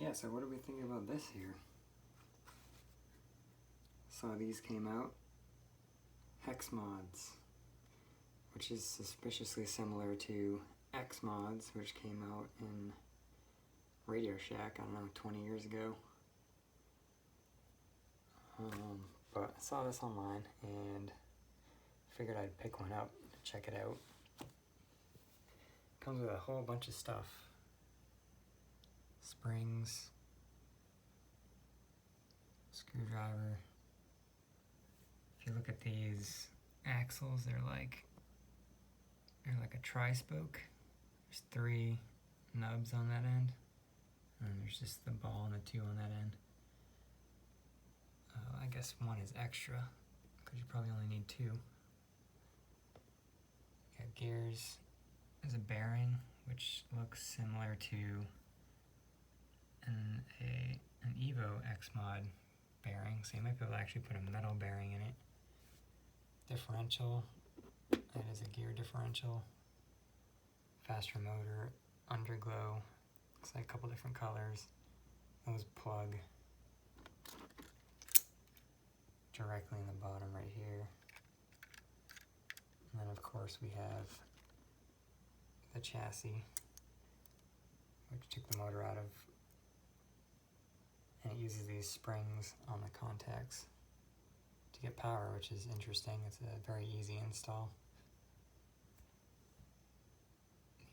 Yeah, so what do we think about this here? So these came out, HEXMODS, which is suspiciously similar to Xmods, which came out in RadioShack, I don't know, 20 years ago. But I saw this online and figured I'd pick one up to check it out. Comes with a whole bunch of stuff. Springs, screwdriver. If you look at these axles, they're like a tri-spoke. There's 3 nubs on that end, and then there's just the ball and the 2 on that end. I guess 1 is extra, because you probably only need 2. Got gears. There's a bearing, which looks similar to an Evo Xmod bearing, so you might be able to actually put a metal bearing in it. Differential, that is a gear differential. Faster motor, underglow, looks like a couple different colors. Those plug directly in the bottom right here. And then of course we have the chassis, which took the motor out of, and it uses these springs on the contacts to get power, which is interesting. It's a very easy install.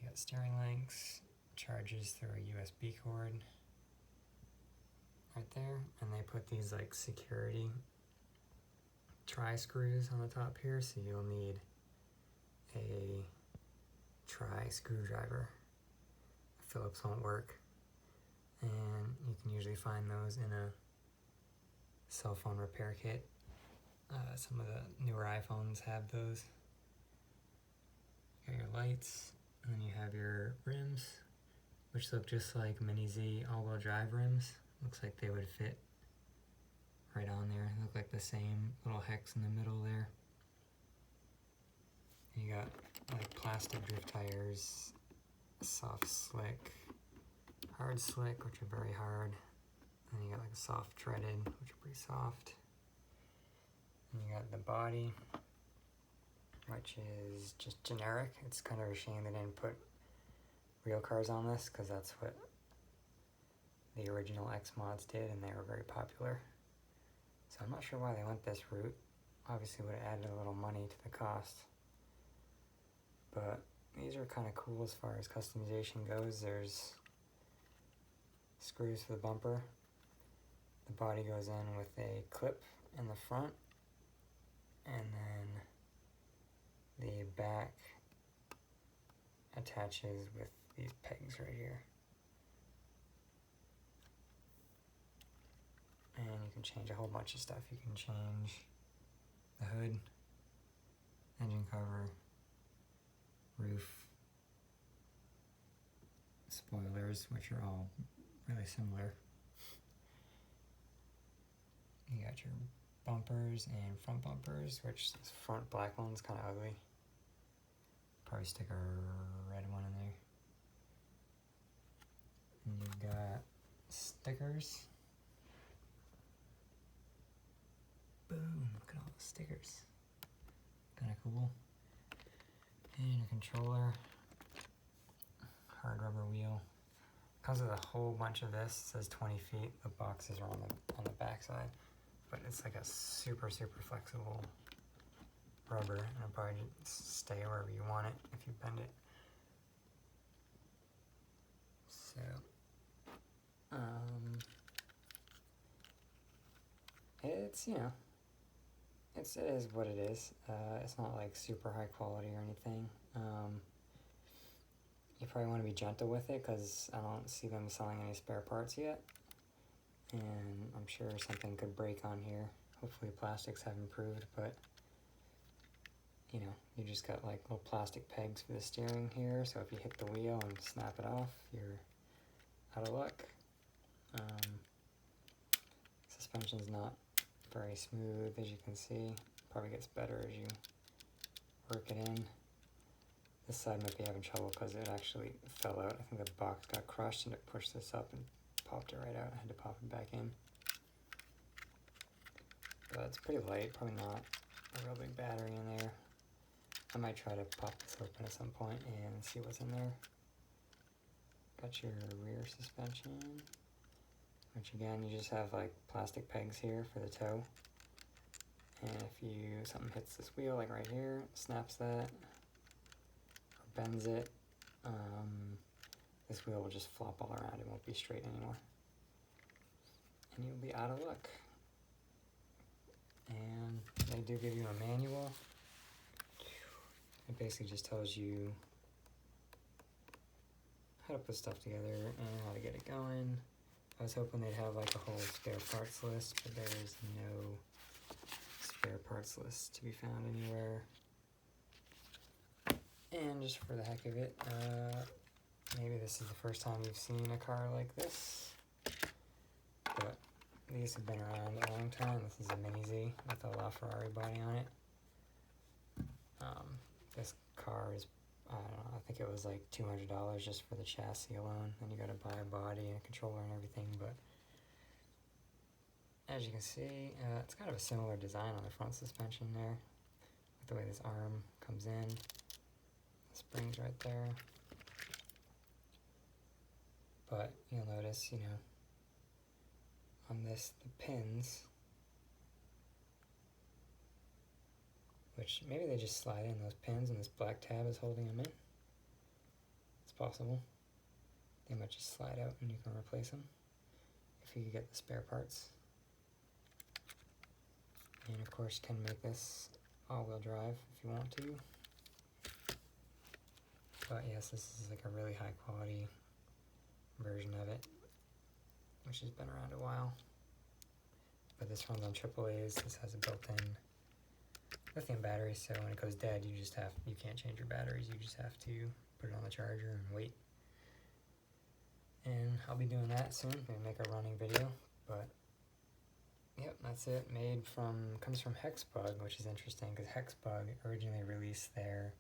You got steering links, charges through a USB cord right there, and they put these like security tri-screws on the top here, so you'll need a tri-screwdriver. Phillips won't work, and you can usually find those in a cell phone repair kit. Some of the newer iPhones have those. You got your lights, and then you have your rims, which look just like Mini Z all-wheel drive rims. Looks like they would fit right on there. They look like the same little hex in the middle there. You got like plastic drift tires, soft slick, hard slick, which are very hard. And then you got like soft treaded, which are pretty soft. And you got the body, which is just generic. It's kind of a shame they didn't put real cars on this, because that's what the original Xmods did, and they were very popular. So I'm not sure why they went this route. Obviously would have added a little money to the cost. But these are kind of cool as far as customization goes. There's screws for the bumper. The body goes in with a clip in the front, and then the back attaches with these pegs right here. And you can change a whole bunch of stuff. You can change the hood, engine cover, roof, spoilers, which are all really similar. You got your bumpers and front bumpers, which this front black one's kind of ugly. Probably stick a red one in there. And you've got stickers. Boom, look at all the stickers. Kind of cool. And a controller. Hard rubber wheel. Comes with a whole bunch of this. It says 20 feet. The boxes are on the back side. But it's like a super, super flexible rubber, and it'll probably just stay wherever you want it if you bend it. So, it's, you know, it is what it is. It's not like super high quality or anything. You probably want to be gentle with it, because I don't see them selling any spare parts yet. And I'm sure something could break on here. Hopefully plastics have improved, but you know, you just got like little plastic pegs for the steering here, so if you hit the wheel and snap it off, you're out of luck. Suspension's not very smooth, as you can see. Probably gets better as you work it in. This side might be having trouble because it actually fell out. I think the box got crushed and it pushed this up and popped it right out. I had to pop it back in. But it's pretty light, probably not a real big battery in there. I might try to pop this open at some point and see what's in there. Got your rear suspension, which again, you just have like plastic pegs here for the toe. And if something hits this wheel, like right here, snaps that, or bends it, this wheel will just flop all around. It won't be straight anymore. And you'll be out of luck. And they do give you a manual. It basically just tells you how to put stuff together and how to get it going. I was hoping they'd have like a whole spare parts list, but there is no spare parts list to be found anywhere. And just for the heck of it, maybe this is the first time you've seen a car like this, but these have been around a long time. This is a Mini Z with a LaFerrari body on it. This car is, I don't know, I think it was like $200 just for the chassis alone. Then you gotta buy a body and a controller and everything, but as you can see, it's kind of a similar design on the front suspension there, with the way this arm comes in. The spring's right there. But you'll notice, on this, the pins, which maybe they just slide in those pins and this black tab is holding them in. It's possible. They might just slide out and you can replace them if you get the spare parts. And of course you can make this all-wheel drive if you want to. But yes, this is like a really high quality version of it, which has been around a while. But this runs on AAA's. This has a built-in lithium battery, so when it goes dead, you can't change your batteries. You just have to put it on the charger and wait. And I'll be doing that soon. Maybe make a running video. But yep, that's it. Comes from HEXBug, which is interesting because HEXBug originally released their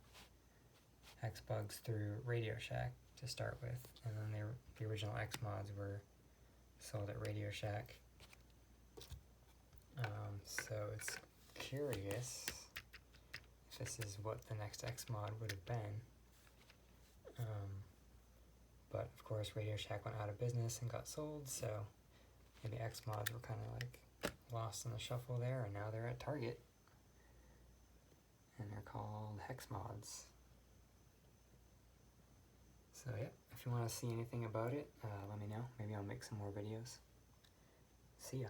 HEXBugs through RadioShack to start with, and then the original Xmods were sold at RadioShack. So it's curious if this is what the next Xmod would have been. But of course RadioShack went out of business and got sold, so maybe Xmods were kind of like lost in the shuffle there, and now they're at Target. And they're called HEXMODS. So yeah, if you want to see anything about it, let me know. Maybe I'll make some more videos. See ya.